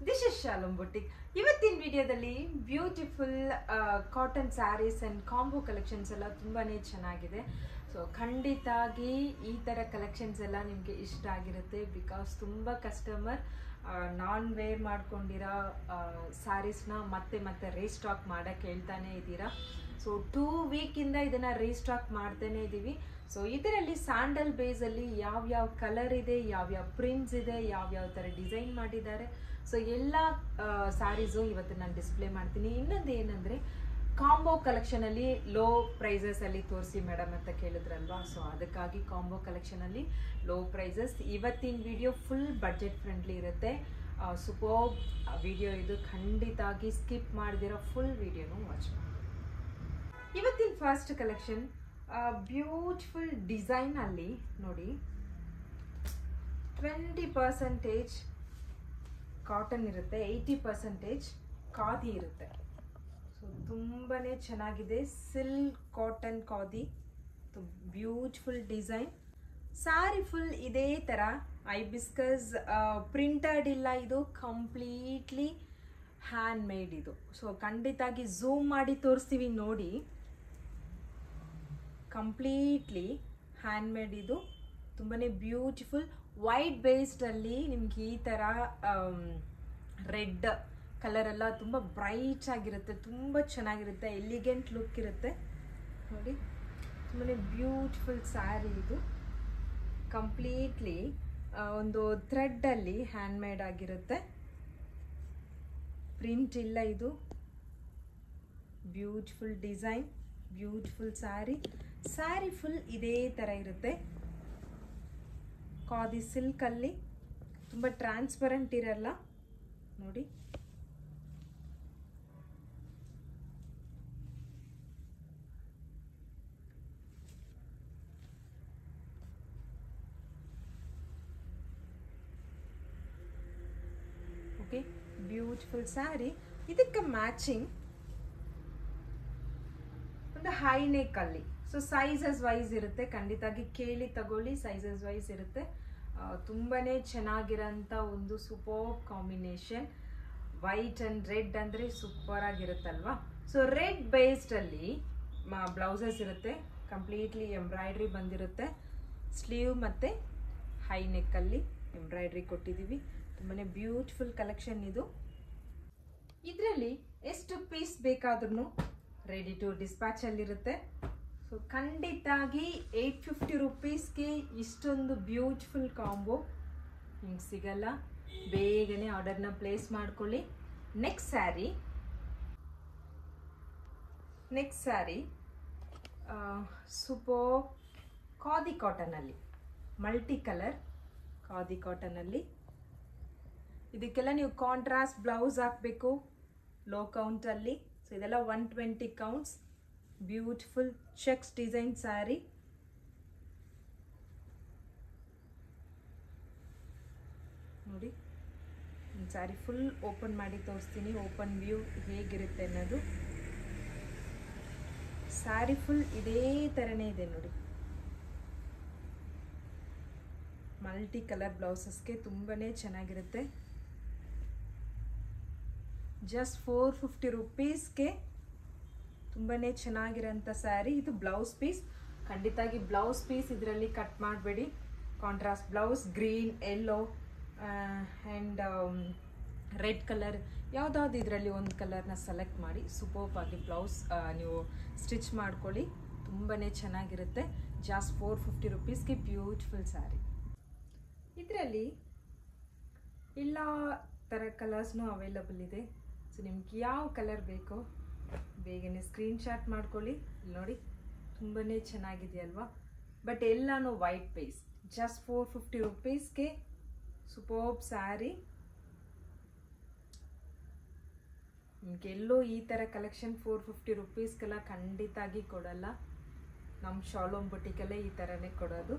This is shalom boutique. ಇವತ್ತಿನ ವಿಡಿಯೋದಲ್ಲಿ beautiful cotton sarees and combo collections ಎಲ್ಲ ತುಂಬಾ ಚೆನ್ನಾಗಿದೆ. ಸೊ ಖಂಡಿತಾಗಿ ಈ ಥರ ಕಲೆಕ್ಷನ್ಸ್ ಎಲ್ಲ ನಿಮಗೆ ಇಷ್ಟ ಆಗಿರುತ್ತೆ. ಬಿಕಾಸ್ ತುಂಬ ಕಸ್ಟಮರ್ ನಾನ್ ವೇರ್ ಮಾಡ್ಕೊಂಡಿರೋ ಸ್ಯಾರೀಸ್ನ ಮತ್ತೆ ಮತ್ತೆ ರೀಸ್ಟಾಕ್ ಮಾಡೋಕ್ಕೆ ಹೇಳ್ತಾನೆ ಇದ್ದೀರಾ. ಸೊ 2 ವೀಕಿಂದ ಇದನ್ನು ರೀಸ್ಟಾಕ್ ಮಾಡ್ತಾನೆ ಇದ್ದೀವಿ. ಸೊ ಇದರಲ್ಲಿ ಸ್ಯಾಂಡಲ್ ಬೇಸಲ್ಲಿ ಯಾವ್ಯಾವ ಕಲರ್ ಇದೆ, ಯಾವ್ಯಾವ ಪ್ರಿಂಟ್ಸ್ ಇದೆ, ಯಾವ್ಯಾವ ಥರ ಡಿಸೈನ್ ಮಾಡಿದ್ದಾರೆ, ಸೊ ಎಲ್ಲ ಸ್ಯಾರೀಸು ಇವತ್ತು ನಾನು ಡಿಸ್ಪ್ಲೇ ಮಾಡ್ತೀನಿ. ಇನ್ನೊಂದು ಏನಂದರೆ ಕಾಂಬೋ ಕಲೆಕ್ಷನಲ್ಲಿ ಲೋ ಪ್ರೈಸಸಲ್ಲಿ ತೋರಿಸಿ ಮೇಡಮ್ ಅಂತ ಕೇಳಿದ್ರಲ್ವಾ, ಸೊ ಅದಕ್ಕಾಗಿ ಕಾಂಬೋ ಕಲೆಕ್ಷನಲ್ಲಿ ಲೋ ಪ್ರೈಸಸ್. ಇವತ್ತಿನ ವಿಡಿಯೋ ಫುಲ್ ಬಡ್ಜೆಟ್ ಫ್ರೆಂಡ್ಲಿ ಇರುತ್ತೆ. ಸೂಪರ್ ವಿಡಿಯೋ ಇದು, ಖಂಡಿತಾಗಿ ಸ್ಕಿಪ್ ಮಾಡಿದಿರೋ ಫುಲ್ ವಿಡಿಯೋನು ವಾಚ್ ಮಾಡಿ. ಇವತ್ತಿನ ಫಸ್ಟ್ ಕಲೆಕ್ಷನ್ ಬ್ಯೂಟಿಫುಲ್ ಡಿಸೈನ್ ಅಲ್ಲಿ ನೋಡಿ, 20% ಕಾಟನ್ ಇರುತ್ತೆ, 80% ಖಾದಿ ಇರುತ್ತೆ. ಸೊ ತುಂಬಾ ಚೆನ್ನಾಗಿದೆ. Silk cotton khadi, beautiful design. Sari full ಇದೇ ಥರ ಐಬಿಸ್ಕಸ್ ಪ್ರಿಂಟೆಡ್ ಇಲ್ಲ, ಇದು ಕಂಪ್ಲೀಟ್ಲಿ ಹ್ಯಾಂಡ್ ಮೇಡ್ ಇದು. ಸೊ ಖಂಡಿತಾಗಿ ಝೂಮ್ ಮಾಡಿ ತೋರಿಸ್ತೀವಿ ನೋಡಿ. ಕಂಪ್ಲೀಟ್ಲಿ ಹ್ಯಾಂಡ್ ಮೇಡ್ ಇದು, ತುಂಬಾ ಬ್ಯೂಟಿಫುಲ್. ವೈಟ್ ಬೇಸ್ಡಲ್ಲಿ ನಿಮ್ಗೆ ಈ ಥರ ರೆಡ್ ಕಲರ್ ಎಲ್ಲ ತುಂಬ ಬ್ರೈಟ್ ಆಗಿರುತ್ತೆ, ತುಂಬ ಚೆನ್ನಾಗಿರುತ್ತೆ, ಎಲಿಗೆಂಟ್ ಲುಕ್ ಇರುತ್ತೆ ನೋಡಿ. ತುಂಬಾ ಬ್ಯೂಟಿಫುಲ್ ಸ್ಯಾರಿ ಇದು. ಕಂಪ್ಲೀಟ್ಲಿ ಒಂದು ಥ್ರೆಡ್ಡಲ್ಲಿ ಹ್ಯಾಂಡ್ ಮೇಡ್ ಆಗಿರುತ್ತೆ, ಪ್ರಿಂಟ್ ಇಲ್ಲ ಇದು. Beautiful design, beautiful sari. Sari full ಇದೇ ಥರ ಇರುತ್ತೆ, ಖಾದಿ ಸಿಲ್ಕಲ್ಲಿ, ತುಂಬ ಟ್ರಾನ್ಸ್ಪರೆಂಟ್ ಇರಲ್ಲ ನೋಡಿ. Okay, beautiful sari. ಇದಕ್ಕೆ ಮ್ಯಾಚಿಂಗ್ ಒಂದು ಹೈ ನೆಕ್ ಅಲ್ಲಿ. ಸೊ ಸೈಜಸ್ ವೈಸ್ ಇರುತ್ತೆ, ಖಂಡಿತಾಗಿ ಕೇಳಿ ತಗೊಳ್ಳಿ, ಸೈಜಸ್ ವೈಸ್ ಇರುತ್ತೆ. ತುಂಬಾನೇ ಚೆನ್ನಾಗಿರೋಂಥ ಒಂದು super combination. White and red ಅಂದರೆ ಸೂಪರ್ ಆಗಿರುತ್ತಲ್ವಾ. ಸೊ ರೆಡ್ ಬೇಸ್ಡ್ ಅಲ್ಲಿ ಬ್ಲೌಸಸ್ ಇರುತ್ತೆ, ಕಂಪ್ಲೀಟ್ಲಿ ಎಂಬ್ರಾಯ್ಡ್ರಿ ಬಂದಿರುತ್ತೆ. ಸ್ಲೀವ್ ಮತ್ತು ಹೈ ನೆಕ್ಕಲ್ಲಿ ಎಂಬ್ರಾಯ್ಡ್ರಿ ಕೊಟ್ಟಿದ್ದೀವಿ. ತುಂಬಾ ಬ್ಯೂಟಿಫುಲ್ ಕಲೆಕ್ಷನ್ ಇದು. ಇದರಲ್ಲಿ ಎಷ್ಟು ಪೀಸ್ ಬೇಕಾದ್ರೂ ರೆಡಿ ಟು ಡಿಸ್ಪ್ಯಾಚ್ ಅಲ್ಲಿರುತ್ತೆ. ಸೊ ಖಂಡಿತಾಗಿ 850 ರುಪೀಸ್ಗೆ ಇಷ್ಟೊಂದು ಬ್ಯೂಟಿಫುಲ್ ಕಾಂಬೋ ನಿಮ್ಗೆ ಸಿಗಲ್ಲ. ಬೇಗನೆ ಆರ್ಡರ್ನ ಪ್ಲೇಸ್ ಮಾಡ್ಕೊಳ್ಳಿ. ನೆಕ್ಸ್ಟ್ ಸ್ಯಾರಿ ಸೂಪರ್ ಖಾದಿ ಕಾಟನಲ್ಲಿ, ಮಲ್ಟಿ ಕಲರ್ ಖಾದಿ ಕಾಟನಲ್ಲಿ. ಇದಕ್ಕೆಲ್ಲ ನೀವು ಕಾಂಟ್ರಾಸ್ಟ್ ಬ್ಲೌಸ್ ಹಾಕಬೇಕು ಲೋ ಕೌಂಟಲ್ಲಿ. ಸೊ ಇದೆಲ್ಲ 120 counts. Beautiful cheques design sari. ನೋಡಿ, ಸ್ಯಾರಿ ಫುಲ್ ಓಪನ್ ಮಾಡಿ ತೋರಿಸ್ತೀನಿ, ಓಪನ್ ವ್ಯೂ ಹೇಗಿರುತ್ತೆ ಅನ್ನೋದು. ಸ್ಯಾರಿ ಫುಲ್ ಇದೇ ಥರನೇ ಇದೆ ನೋಡಿ. ಮಲ್ಟಿ ಕಲರ್ ಬ್ಲೌಸಸ್ಗೆ ತುಂಬಾ ಚೆನ್ನಾಗಿರುತ್ತೆ. ಜಸ್ಟ್ 450 ರುಪೀಸ್ಗೆ ತುಂಬಾ ಚೆನ್ನಾಗಿರೋಂಥ ಸ್ಯಾರಿ ಇದು. ಬ್ಲೌಸ್ ಪೀಸ್, ಖಂಡಿತಾಗಿ ಬ್ಲೌಸ್ ಪೀಸ್ ಇದರಲ್ಲಿ ಕಟ್ ಮಾಡಬೇಡಿ. Contrast blouse, green, yellow and red colour ಯಾವುದಾದ್ರು ಇದರಲ್ಲಿ ಒಂದು ಕಲರ್ನ ಸೆಲೆಕ್ಟ್ ಮಾಡಿ ಸೂಪರ್ಬ್ ಆಗಿ ಬ್ಲೌಸ್ ನೀವು ಸ್ಟಿಚ್ ಮಾಡ್ಕೊಳ್ಳಿ. ತುಂಬಾ ಚೆನ್ನಾಗಿರುತ್ತೆ. ಜಸ್ಟ್ 450 ರುಪೀಸ್ಗೆ ಬ್ಯೂಟಿಫುಲ್ ಸ್ಯಾರಿ. ಇದರಲ್ಲಿ ಎಲ್ಲ ಥರ ಕಲರ್ಸ್ನೂ ಅವೈಲಬಲ್ ಇದೆ. ಸೊ ನಿಮ್ಗೆ ಯಾವ ಕಲರ್ ಬೇಕೋ ಬೇಗನೆ ಸ್ಕ್ರೀನ್ಶಾಟ್ ಮಾಡ್ಕೊಳ್ಳಿ. ನೋಡಿ, ತುಂಬಾ ಚೆನ್ನಾಗಿದೆಯಲ್ವಾ. ಬಟ್ ಎಲ್ಲನೂ ವೈಟ್ ಬೇಸ್. ಜಸ್ಟ್ 450 ರುಪೀಸ್ಗೆ ಸೂಪರ್ಬ್ ಸ್ಯಾರಿ. ನಿಮಗೆಲ್ಲೋ ಈ ಥರ ಕಲೆಕ್ಷನ್ 450 ರುಪೀಸ್ಗೆಲ್ಲ ಖಂಡಿತಾಗಿ ಕೊಡಲ್ಲ. ನಮ್ಮ ಶಾಲೋಮ್ ಬುಟಿಕಲ್ಲೇ ಈ ಥರನೇ ಕೊಡೋದು.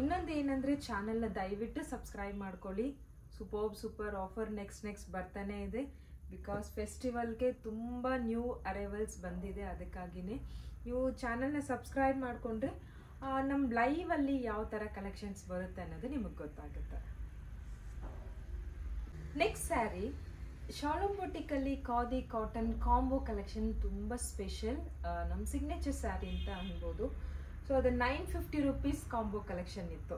ಇನ್ನೊಂದು ಏನಂದರೆ, ಚಾನಲ್ನ ದಯವಿಟ್ಟು ಸಬ್ಸ್ಕ್ರೈಬ್ ಮಾಡ್ಕೊಳ್ಳಿ. ಸೂಪರ್ ಆಫರ್ ನೆಕ್ಸ್ಟ್ ಬರ್ತಾನೆ ಇದೆ. ಬಿಕಾಸ್ ಫೆಸ್ಟಿವಲ್ಗೆ ತುಂಬ ನ್ಯೂ ಅರೈವಲ್ಸ್ ಬಂದಿದೆ, ಅದಕ್ಕಾಗಿಯೇ ನೀವು ಚಾನಲ್ನ ಸಬ್ಸ್ಕ್ರೈಬ್ ಮಾಡಿಕೊಂಡ್ರೆ ನಮ್ಮ ಲೈವಲ್ಲಿ ಯಾವ ಥರ ಕಲೆಕ್ಷನ್ಸ್ ಬರುತ್ತೆ ಅನ್ನೋದು ನಿಮಗೆ ಗೊತ್ತಾಗುತ್ತೆ. ನೆಕ್ಸ್ಟ್ ಸ್ಯಾರಿ ಶಾಲೋಮ್ ಬೊಟಿಕಲ್ಲಿ ಖಾದಿ ಕಾಟನ್ ಕಾಂಬೋ ಕಲೆಕ್ಷನ್ ತುಂಬ ಸ್ಪೆಷಲ್, ನಮ್ಮ ಸಿಗ್ನೇಚರ್ ಸ್ಯಾರಿ ಅಂತ ಅನ್ಬೋದು. ಸೊ ಅದು 950 ರುಪೀಸ್ ಕಾಂಬೋ ಕಲೆಕ್ಷನ್ ಇತ್ತು.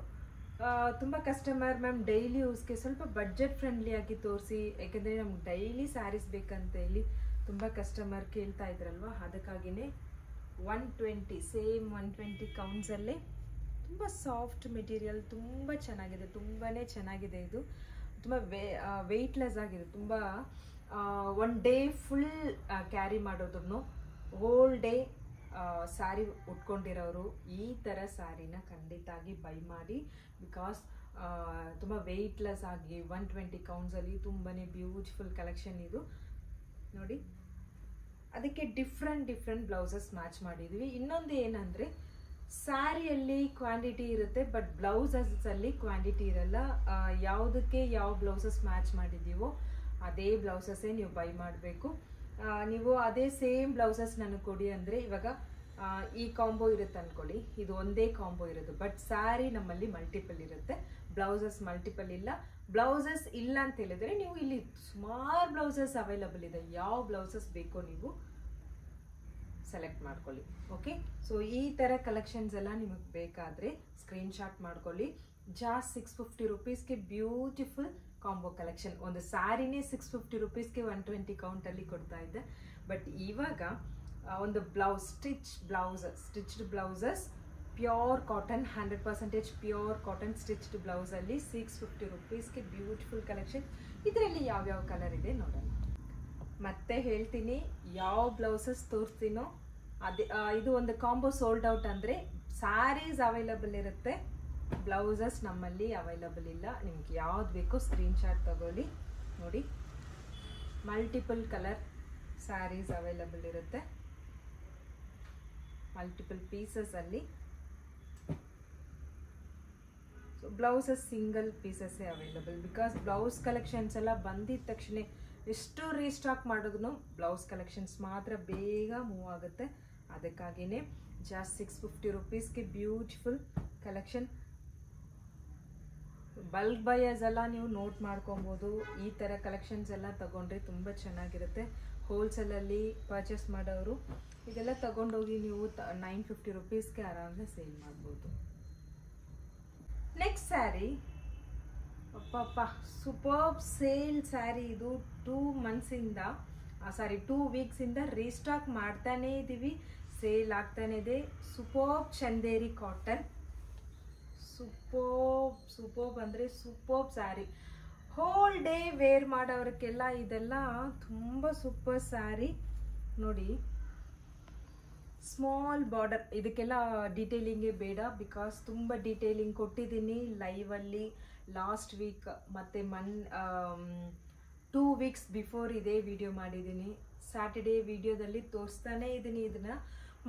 ತುಂಬ ಕಸ್ಟಮರ್ ಮ್ಯಾಮ್ ಡೈಲಿ ಯೂಸ್ಗೆ ಸ್ವಲ್ಪ ಬಡ್ಜೆಟ್ ಫ್ರೆಂಡ್ಲಿ ಆಗಿ ತೋರಿಸಿ, ಯಾಕೆಂದರೆ ನಮ್ಗೆ ಡೈಲಿ ಸ್ಯಾರೀಸ್ ಬೇಕಂತ ಹೇಳಿ ತುಂಬ ಕಸ್ಟಮರ್ ಕೇಳ್ತಾ ಇದ್ರಲ್ವ, ಅದಕ್ಕಾಗಿಯೇ 120 ಸೇಮ್ 120 ಕೌಂಟ್ಸಲ್ಲೇ ತುಂಬ ಸಾಫ್ಟ್ ಮೆಟೀರಿಯಲ್, ತುಂಬ ಚೆನ್ನಾಗಿದೆ, ತುಂಬಾ ಚೆನ್ನಾಗಿದೆ. ಇದು ತುಂಬ ವೆಯ್ಟ್ಲೆಸ್ ಆಗಿದೆ, ತುಂಬ ಒನ್ ಡೇ ಫುಲ್ ಕ್ಯಾರಿ ಮಾಡೋದನ್ನು, ಹೋಲ್ ಡೇ ಸ್ಯಾರಿ ಉಟ್ಕೊಂಡಿರೋರು ಈ ಥರ ಸ್ಯಾರಿನ ಖಂಡಿತಾಗಿ ಬೈ ಮಾಡಿ. ಬಿಕಾಸ್ ತುಂಬ ವೆಯ್ಟ್ಲೆಸ್ ಆಗಿ 120 ಕೌಂಟ್ಸಲ್ಲಿ ತುಂಬಾ ಬ್ಯೂಟಿಫುಲ್ ಕಲೆಕ್ಷನ್ ಇದು ನೋಡಿ. ಅದಕ್ಕೆ ಡಿಫ್ರೆಂಟ್ ಬ್ಲೌಸಸ್ ಮ್ಯಾಚ್ ಮಾಡಿದ್ವಿ. ಇನ್ನೊಂದು ಏನಂದರೆ ಸ್ಯಾರಿಯಲ್ಲಿ ಕ್ವಾಂಟಿಟಿ ಇರುತ್ತೆ, ಬಟ್ ಬ್ಲೌಸಸಲ್ಲಿ ಕ್ವಾಂಟಿಟಿ ಇರಲ್ಲ. ಯಾವುದಕ್ಕೆ ಯಾವ ಬ್ಲೌಸಸ್ ಮ್ಯಾಚ್ ಮಾಡಿದ್ದೀವೋ ಅದೇ ಬ್ಲೌಸಸ್ಸೇ ನೀವು ಬೈ ಮಾಡಬೇಕು. ನೀವು ಅದೇ ಸೇಮ್ ಬ್ಲೌಸಸ್ ನನಗೆ ಕೊಡಿ ಅಂದರೆ, ಇವಾಗ ಈ ಕಾಂಬೋ ಇರುತ್ತೆ ಅಂದ್ಕೊಳ್ಳಿ, ಇದು ಒಂದೇ ಕಾಂಬೋ ಇರೋದು, ಬಟ್ ಸ್ಯಾರಿ ನಮ್ಮಲ್ಲಿ ಮಲ್ಟಿಪಲ್ ಇರುತ್ತೆ, ಬ್ಲೌಸಸ್ ಮಲ್ಟಿಪಲ್ ಇಲ್ಲ. ಬ್ಲೌಸಸ್ ಇಲ್ಲ ಅಂತ ಹೇಳಿದ್ರೆ ನೀವು ಇಲ್ಲಿ ಸುಮಾರು ಬ್ಲೌಸಸ್ ಅವೈಲಬಲ್ ಇದೆ, ಯಾವ ಬ್ಲೌಸಸ್ ಬೇಕೋ ನೀವು ಸೆಲೆಕ್ಟ್ ಮಾಡ್ಕೊಳ್ಳಿ. ಓಕೆ, ಸೊ ಈ ಥರ ಕಲೆಕ್ಷನ್ಸ್ ಎಲ್ಲ ನಿಮಗೆ ಬೇಕಾದರೆ ಸ್ಕ್ರೀನ್ಶಾಟ್ ಮಾಡ್ಕೊಳ್ಳಿ. ಜಾಸ್ಟ್ 650 ರುಪೀಸ್ಗೆ ಬ್ಯೂಟಿಫುಲ್ ಕಾಂಬೋ ಕಲೆಕ್ಷನ್. ಒಂದು ಸ್ಯಾರಿನೇ 650 ರುಪೀಸ್ಗೆ 120 ಕೌಂಟಲ್ಲಿ ಕೊಡ್ತಾ ಇದ್ದೆ, ಬಟ್ ಇವಾಗ ಒಂದು blouse stitched blouses pure cotton 100% pure cotton stitched ಬ್ಲೌಸಲ್ಲಿ 650 ರುಪೀಸ್ಗೆ ಬ್ಯೂಟಿಫುಲ್ ಕಲೆಕ್ಷನ್. ಇದರಲ್ಲಿ ಯಾವ್ಯಾವ ಕಲರ್ ಇದೆ ನೋಡೋಣ. ಮತ್ತೆ ಹೇಳ್ತೀನಿ, ಯಾವ ಬ್ಲೌಸಸ್ ತೋರಿಸ್ತೀನೋ ಅದೇ. ಇದು ಒಂದು ಕಾಂಬೋ ಸೋಲ್ಡ್ ಔಟ್ ಅಂದರೆ ಸ್ಯಾರೀಸ್ ಅವೈಲಬಲ್ ಇರುತ್ತೆ, ಬ್ಲೌಸಸ್ ನಮ್ಮಲ್ಲಿ ಅವೈಲಬಲ್ ಇಲ್ಲ. ನಿಮ್ಗೆ ಯಾವ್ದು ಬೇಕೋ ಸ್ಕ್ರೀನ್ಶಾಟ್ ತಗೊಳ್ಳಿ. ನೋಡಿ, ಮಲ್ಟಿಪಲ್ ಕಲರ್ ಸ್ಯಾರೀಸ್ ಅವೈಲಬಲ್ ಇರುತ್ತೆ, ಮಲ್ಟಿಪಲ್ ಪೀಸಸಲ್ಲಿ. ಸೊ ಬ್ಲೌಸಸ್ ಸಿಂಗಲ್ ಪೀಸಸ್ಸೇ ಅವೈಲಬಲ್, ಬಿಕಾಸ್ ಬ್ಲೌಸ್ ಕಲೆಕ್ಷನ್ಸ್ ಎಲ್ಲ ಬಂದಿದ ತಕ್ಷಣ ಎಷ್ಟು ರೀಸ್ಟಾಕ್ ಮಾಡಿದ್ರು ಬ್ಲೌಸ್ ಕಲೆಕ್ಷನ್ಸ್ ಮಾತ್ರ ಬೇಗ ಮೂವ್ ಆಗುತ್ತೆ. ಅದಕ್ಕಾಗಿಯೇ ಜಾಸ್ಟ್ 650 ರುಪೀಸ್ಗೆ ಬ್ಯೂಟಿಫುಲ್ ಕಲೆಕ್ಷನ್. ಬಲ್ಕ್ ಬಯರ್ಸ್ ಎಲ್ಲ ನೀವು ನೋಟ್ ಮಾಡ್ಕೊಬೋದು. ಈ ಥರ ಕಲೆಕ್ಷನ್ಸ್ ಎಲ್ಲ ತಗೊಂಡ್ರೆ ತುಂಬ ಚೆನ್ನಾಗಿರುತ್ತೆ. ಹೋಲ್ಸೇಲಲ್ಲಿ ಪರ್ಚೇಸ್ ಮಾಡೋರು ಇದೆಲ್ಲ ತಗೊಂಡೋಗಿ ನೀವು 950 ರುಪೀಸ್ಗೆ ಆರಾಮೇ ಸೇಲ್ ಮಾಡ್ಬೋದು. ನೆಕ್ಸ್ಟ್ ಸ್ಯಾರಿ, ಅಪ್ಪಪ್ಪ ಸೂಪರ್ಬ್ ಸೇಲ್ ಸ್ಯಾರಿ. ಇದು 2 ವೀಕ್ಸಿಂದ ರೀಸ್ಟಾಕ್ ಮಾಡ್ತಾನೇ ಇದ್ದೀವಿ, ಸೇಲ್ ಆಗ್ತಾನೆ ಇದೆ. ಸೂಪರ್ಬ್ ಚಂದೇರಿ ಕಾಟನ್, ಸೂಪರ್ಬ್ ಅಂದರೆ superb saree. Whole day wear ಮಾಡೋರ್ಗೆಲ್ಲ ಇದೆಲ್ಲ ತುಂಬ ಸೂಪರ್ ಸ್ಯಾರಿ. ನೋಡಿ, ಸ್ಮಾಲ್ ಬಾರ್ಡರ್, ಇದಕ್ಕೆಲ್ಲ ಡೀಟೇಲಿಂಗೇ ಬೇಡ, ಬಿಕಾಸ್ ತುಂಬ ಡೀಟೇಲಿಂಗ್ ಕೊಟ್ಟಿದ್ದೀನಿ ಲೈವಲ್ಲಿ ಲಾಸ್ಟ್ ವೀಕ್ ಮತ್ತು 2 ವೀಕ್ಸ್ ಬಿಫೋರ್ ಇದೇ ವಿಡಿಯೋ ಮಾಡಿದ್ದೀನಿ. ಸ್ಯಾಟರ್ಡೇ ವಿಡಿಯೋದಲ್ಲಿ ತೋರಿಸ್ತಾನೆ ಇದ್ದೀನಿ ಇದನ್ನು,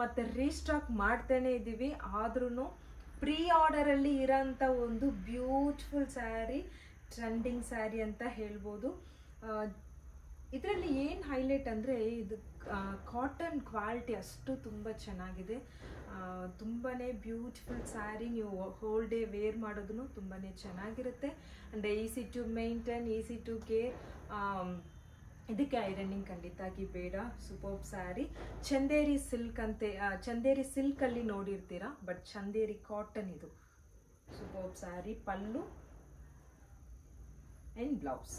ಮತ್ತು ರೀಸ್ಟಾಕ್ ಮಾಡ್ತಾನೆ ಇದ್ದೀವಿ. ಆದ್ರೂ ಪ್ರೀ ಆರ್ಡರಲ್ಲಿ ಇರೋಂಥ ಒಂದು ಬ್ಯೂಟಿಫುಲ್ ಸ್ಯಾರಿ, ಟ್ರೆಂಡಿಂಗ್ ಸ್ಯಾರಿ ಅಂತ ಹೇಳ್ಬೋದು. ಇದರಲ್ಲಿ ಏನು ಹೈಲೈಟ್ ಅಂದರೆ ಇದು ಕಾಟನ್ ಕ್ವಾಲಿಟಿ ಅಷ್ಟು ತುಂಬ ಚೆನ್ನಾಗಿದೆ, ತುಂಬಾ ಬ್ಯೂಟಿಫುಲ್ ಸ್ಯಾರಿ. ನೀವು ಹೋಲ್ ಡೇ ವೇರ್ ಮಾಡೋದು ತುಂಬಾ ಚೆನ್ನಾಗಿರುತ್ತೆ. And easy to maintain, easy to care. ಇದಕ್ಕೆ ಐರನ್ನಿಂಗ್ ಖಂಡಿತಾಗಿ ಬೇಡ. ಸೂಪರ್ಬ್ ಸ್ಯಾರಿ. ಚಂದೇರಿ ಸಿಲ್ಕ್ ಅಂತೆ, ಚಂದೇರಿ ಸಿಲ್ಕಲ್ಲಿ ನೋಡಿರ್ತೀರಾ, ಬಟ್ ಚಂದೇರಿ ಕಾಟನ್ ಇದು. Superb sari. Pallu and blouse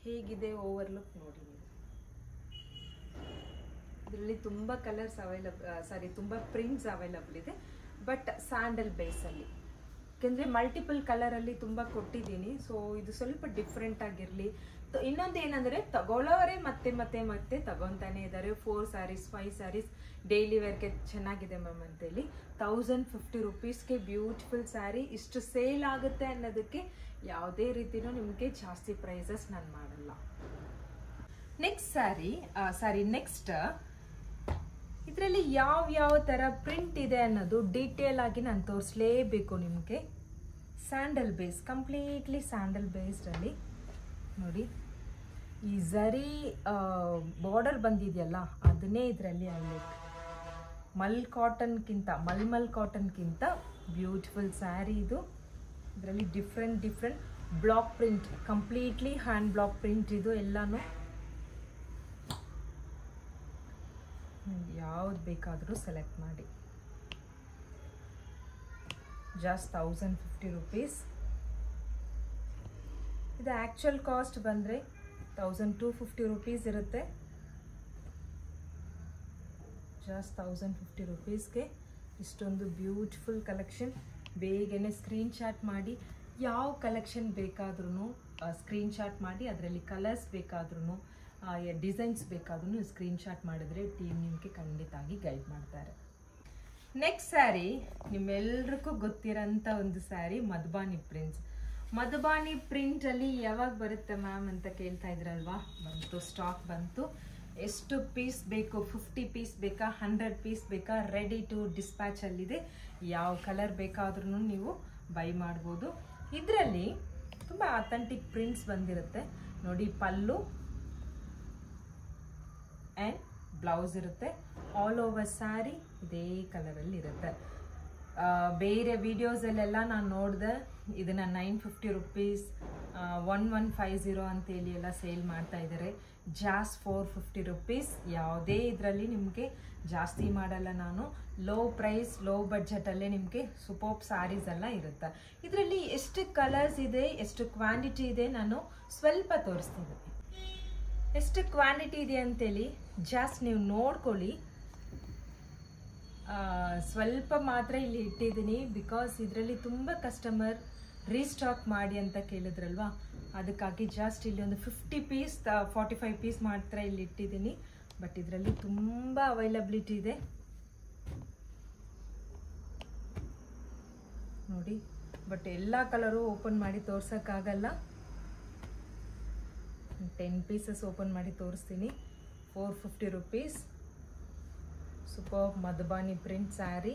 ಹೇಗಿದೆ ಓವರ್ಲುಕ್ ನೋಡಿ ನೀವು. ಇದರಲ್ಲಿ ತುಂಬ ಕಲರ್ಸ್ ತುಂಬ ಪ್ರಿಂಟ್ಸ್ ಅವೈಲಬಲ್ ಇದೆ, ಬಟ್ ಸ್ಯಾಂಡಲ್ ಬೇಸಲ್ಲಿ, ಯಾಕೆಂದರೆ ಮಲ್ಟಿಪಲ್ ಕಲರಲ್ಲಿ ತುಂಬ ಕೊಟ್ಟಿದ್ದೀನಿ. ಸೊ ಇದು ಸ್ವಲ್ಪ ಡಿಫ್ರೆಂಟ್ ಆಗಿರಲಿ. ಇನ್ನೊಂದು ಏನಂದರೆ ತಗೊಳ್ಳೋವರೇ ಮತ್ತೆ ತಗೊತಾನೆ ಇದ್ದಾರೆ. 4 ಸ್ಯಾರೀಸ್ 5 ಸ್ಯಾರೀಸ್ ಡೈಲಿ ವೇರ್ಗೆ ಚೆನ್ನಾಗಿದೆ ಮ್ಯಾಮ್ ಅಂತೇಳಿ 1050 ರುಪೀಸ್ಗೆ ಬ್ಯೂಟಿಫುಲ್ ಸ್ಯಾರಿ. ಇಷ್ಟು ಸೇಲ್ ಆಗುತ್ತೆ ಅನ್ನೋದಕ್ಕೆ ಯಾವುದೇ ರೀತಿಯೂ ನಿಮಗೆ ಜಾಸ್ತಿ ಪ್ರೈಸಸ್ ನಾನು ಮಾಡಲ್ಲ. ನೆಕ್ಸ್ಟ್ ಇದರಲ್ಲಿ ಯಾವ ಥರ ಪ್ರಿಂಟ್ ಇದೆ ಅನ್ನೋದು ಡೀಟೇಲ್ ಆಗಿ ನಾನು ತೋರಿಸಲೇಬೇಕು ನಿಮಗೆ. ಸ್ಯಾಂಡಲ್ ಬೇಸ್, ಕಂಪ್ಲೀಟ್ಲಿ ಸ್ಯಾಂಡಲ್ ಬೇಸ್ಡಲ್ಲಿ ನೋಡಿ. ಈ ಝರಿ ಬಾರ್ಡರ್ ಬಂದಿದೆಯಲ್ಲ, ಅದನ್ನೇ ಇದರಲ್ಲಿ ಹೈಲೈಟ್. ಮಲ್ಮಲ್ ಕಾಟನ್ಗಿಂತ ಬ್ಯೂಟಿಫುಲ್ ಸ್ಯಾರಿ ಇದು. ಇದರಲ್ಲಿ different block print, completely hand block print ಇದು ಎಲ್ಲಾನು. ಯಾವ್ದು ಬೇಕಾದರೂ ಸೆಲೆಕ್ಟ್ ಮಾಡಿ. Just 1050 rupees. ಇದು ಆ್ಯಕ್ಚುಯಲ್ ಕಾಸ್ಟ್ ಬಂದರೆ 1250 rupees ಇರುತ್ತೆ. ಜಸ್ಟ್ 1050 rupeesಗೆ ಇಷ್ಟೊಂದು ಬ್ಯೂಟಿಫುಲ್ ಕಲೆಕ್ಷನ್. ಬೇಗನೆ ಸ್ಕ್ರೀನ್ಶಾಟ್ ಮಾಡಿ, ಯಾವ ಕಲೆಕ್ಷನ್ ಬೇಕಾದ್ರೂ ಸ್ಕ್ರೀನ್ಶಾಟ್ ಮಾಡಿ, ಅದರಲ್ಲಿ ಕಲರ್ಸ್ ಬೇಕಾದ್ರೂ ಡಿಸೈನ್ಸ್ ಬೇಕಾದ್ರೂ ಸ್ಕ್ರೀನ್ಶಾಟ್ ಮಾಡಿದ್ರೆ ಟೀಮ್ ನಿಮಗೆ ಖಂಡಿತವಾಗಿ ಗೈಡ್ ಮಾಡ್ತಾರೆ. ನೆಕ್ಸ್ಟ್ ಸ್ಯಾರಿ ನಿಮ್ಮೆಲ್ರಿಗೂ ಗೊತ್ತಿರೋಂಥ ಒಂದು ಸ್ಯಾರಿ, ಮಧುಬಾನಿ ಪ್ರಿಂಟ್ಸ್. ಮಧುಬಾನಿ ಪ್ರಿಂಟಲ್ಲಿ ಯಾವಾಗ ಬರುತ್ತೆ ಮ್ಯಾಮ್ ಅಂತ ಕೇಳ್ತಾ ಇದ್ರಲ್ವಾ, ಬಂತು, ಸ್ಟಾಕ್ ಬಂತು. ಎಷ್ಟು ಪೀಸ್ ಬೇಕು? 50 ಪೀಸ್ ಬೇಕಾ, 100 ಪೀಸ್ ಬೇಕಾ? ರೆಡಿ ಟು ಡಿಸ್ಪ್ಯಾಚ್ ಅಲ್ಲಿದೆ. ಯಾವ ಕಲರ್ ಬೇಕಾದ್ರೂ ನೀವು ಬೈ ಮಾಡ್ಬೋದು. ಇದರಲ್ಲಿ ತುಂಬ ಅಥೆಂಟಿಕ್ ಪ್ರಿಂಟ್ಸ್ ಬಂದಿರುತ್ತೆ ನೋಡಿ. ಪಲ್ಲು ಆ್ಯಂಡ್ ಬ್ಲೌಸ್ ಇರುತ್ತೆ. ಆಲ್ ಓವರ್ ಸ್ಯಾರಿ ಇದೇ ಕಲರಲ್ಲಿ ಇರುತ್ತೆ. ಬೇರೆ ವಿಡಿಯೋಸಲ್ಲೆಲ್ಲ ನಾನು ನೋಡಿದೆ ಇದನ್ನು 950 rupees 1150 ಅಂತೇಳಿ ಎಲ್ಲ ಸೇಲ್ ಮಾಡ್ತಾ ಇದ್ದಾರೆ. ಜಾಸ್ 450 rupees. ಯಾವುದೇ ಇದರಲ್ಲಿ ನಿಮಗೆ ಜಾಸ್ತಿ ಮಾಡಲ್ಲ ನಾನು. ಲೋ ಪ್ರೈಸ್, ಲೋ ಬಡ್ಜೆಟಲ್ಲೇ ನಿಮಗೆ ಸೂಪರ್ ಸ್ಯಾರೀಸ್ ಎಲ್ಲ ಇರುತ್ತೆ. ಇದರಲ್ಲಿ ಎಷ್ಟು ಕಲರ್ಸ್ ಇದೆ, ಎಷ್ಟು ಕ್ವಾಂಟಿಟಿ ಇದೆ ನಾನು ಸ್ವಲ್ಪ ತೋರಿಸ್ತೀನಿ. ಎಷ್ಟು ಕ್ವಾಂಟಿಟಿ ಇದೆ ಅಂತೇಳಿ ಜಾಸ್ಟ್ ನೀವು ನೋಡ್ಕೊಳ್ಳಿ. ಸ್ವಲ್ಪ ಮಾತ್ರ ಇಲ್ಲಿ ಇಟ್ಟಿದ್ದೀನಿ, ಬಿಕಾಸ್ ಇದರಲ್ಲಿ ತುಂಬ ಕಸ್ಟಮರ್ ರೀಸ್ಟಾಕ್ ಮಾಡಿ ಅಂತ ಕೇಳಿದ್ರಲ್ವಾ, ಅದಕ್ಕಾಗಿ ಜಾಸ್ಟ್ ಇಲ್ಲಿ ಒಂದು 50 ಪೀಸ್ 45 ಪೀಸ್ ಮಾತ್ರ ಇಲ್ಲಿ ಇಟ್ಟಿದ್ದೀನಿ. ಬಟ್ ಇದರಲ್ಲಿ ತುಂಬ ಅವೈಲಬಿಲಿಟಿ ಇದೆ ನೋಡಿ. ಬಟ್ ಎಲ್ಲ ಕಲರು ಓಪನ್ ಮಾಡಿ ತೋರ್ಸೋಕ್ಕಾಗಲ್ಲ. 10 ಪೀಸಸ್ ಓಪನ್ ಮಾಡಿ ತೋರಿಸ್ತೀನಿ. 450 rupees. Super Madhubani print sari.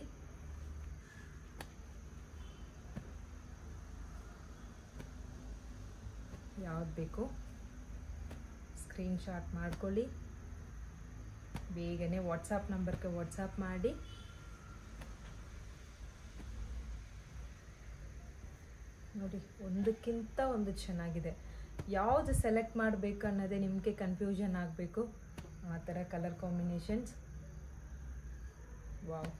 ಯಾವ್ದು ಬೇಕು ಸ್ಕ್ರೀನ್ಶಾಟ್ ಮಾಡ್ಕೊಳ್ಳಿ. ಬೇಗನೆ ವಾಟ್ಸಪ್ ನಂಬರ್ಗೆ ವಾಟ್ಸಪ್ ಮಾಡಿ. ನೋಡಿ, ಒಂದಕ್ಕಿಂತ ಒಂದು ಚೆನ್ನಾಗಿದೆ. ಯಾವುದು ಸೆಲೆಕ್ಟ್ ಮಾಡಬೇಕು ಅನ್ನೋದೇ ನಿಮಗೆ ಕನ್ಫ್ಯೂಷನ್ ಆಗಬೇಕು. ಆ ಥರ colour combinations. Wow,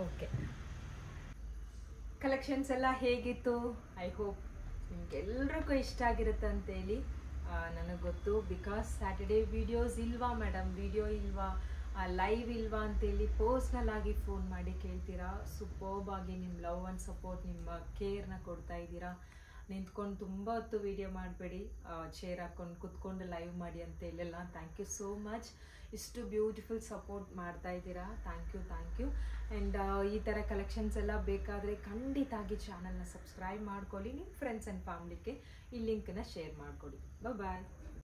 okay. Collections ಎಲ್ಲ ಹೇಗಿತ್ತು? ಐ ಹೋಪ್ ನಿಮ್ಗೆಲ್ರಿಗೂ ಇಷ್ಟ ಆಗಿರುತ್ತೆ ಅಂತೇಳಿ ನನಗೆ ಗೊತ್ತು. ಬಿಕಾಸ್ ಸ್ಯಾಟರ್ಡೇ ವಿಡಿಯೋಸ್ ಇಲ್ವಾ ಮೇಡಮ್, ವಿಡಿಯೋ ಇಲ್ವಾ, ಲೈವ್ ಇಲ್ವಾ ಅಂತೇಳಿ ಪರ್ಸ್ನಲ್ ಆಗಿ ಫೋನ್ ಮಾಡಿ ಕೇಳ್ತೀರಾ. ಸೂಪರ್ಬ್ ಆಗಿ ನಿಮ್ಮ ಲವ್ ಆ್ಯಂಡ್ ಸಪೋರ್ಟ್, ನಿಮ್ಮ ಕೇರ್ನ ಕೊಡ್ತಾ ಇದ್ದೀರಾ. ನಿಂತ್ಕೊಂಡು ತುಂಬ ಹೊತ್ತು ವಿಡಿಯೋ ಮಾಡಬೇಡಿ, ಚೇರ್ ಹಾಕ್ಕೊಂಡು ಕುತ್ಕೊಂಡು ಲೈವ್ ಮಾಡಿ ಅಂತ ಹೇಳಲ್ಲ. Thank you so much. ಇಷ್ಟು ಬ್ಯೂಟಿಫುಲ್ ಸಪೋರ್ಟ್ ಮಾಡ್ತಾ ಇದ್ದೀರಾ. Thank you. ಆ್ಯಂಡ್ ಈ ಥರ ಕಲೆಕ್ಷನ್ಸ್ ಎಲ್ಲ ಬೇಕಾದರೆ ಖಂಡಿತಾಗಿ ಚಾನಲ್ನ ಸಬ್ಸ್ಕ್ರೈಬ್ ಮಾಡ್ಕೊಳ್ಳಿ. ನಿಮ್ಮ ಫ್ರೆಂಡ್ಸ್ ಆ್ಯಂಡ್ ಫ್ಯಾಮಿಲಿಗೆ ಈ ಲಿಂಕನ್ನ ಶೇರ್ ಮಾಡಿಕೊಡಿ. ಬಾಯ್.